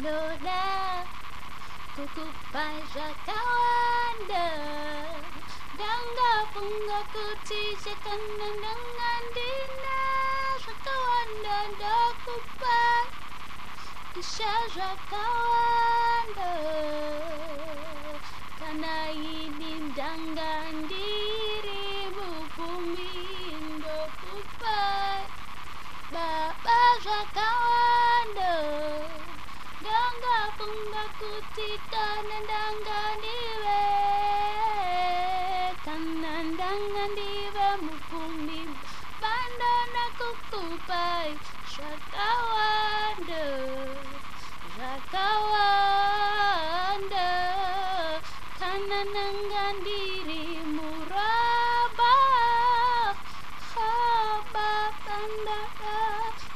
doda kukupai jakawanda dangga punga kutijakan dengan dina jakawanda dakupai isya jakawanda karena ini danggan dirimu pumindo kupai bapa jakawanda dangga punga kutikan danggan diwe kanandangan diwe mukumi bandana kukupai jakawanda jakawanda kanandangan dirimu rabah haba bandana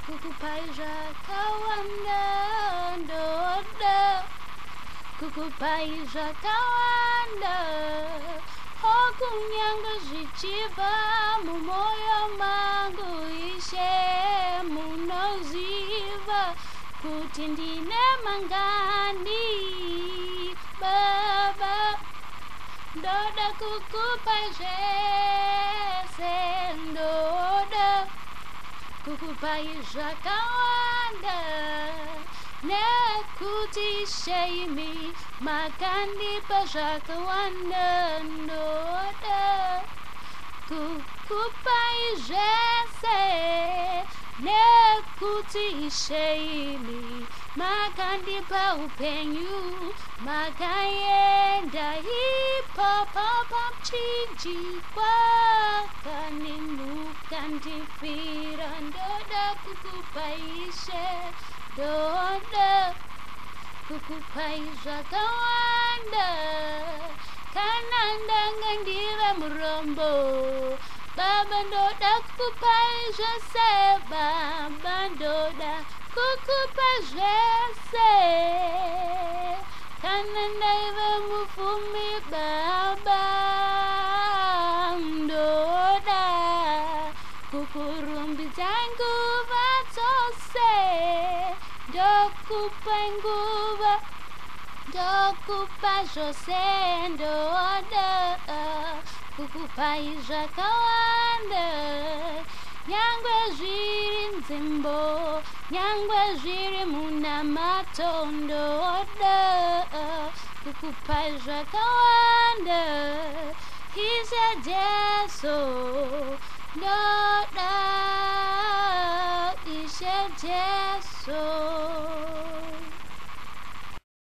kukupai jakawanda doda kukupai jakawanda hokunyanga zichiva mumoyo mangu ishe munoziva kutindine mangani baba doda kukupai sendoda kukupai jakawanda nekuti sheimi makan di pajakawanda doda kukupai jese nekuti sheimi makan di paupenyu makayenda hipopopop ciji kwa kanimukan di piran doda kukupai she doda kukupai jakawanda kanandangan diwe murombo baban doda kukupai jese baban doda kukupai jese kanandiwe mufumi baban doda kukurumbi jangu vatose dokupenguva dokupa josendoda kukupai jakawanda nyangwe zviri nzimbo nyangwe zviri munamatondoda kukupai jakawanda ishe jeso doda ishe jeso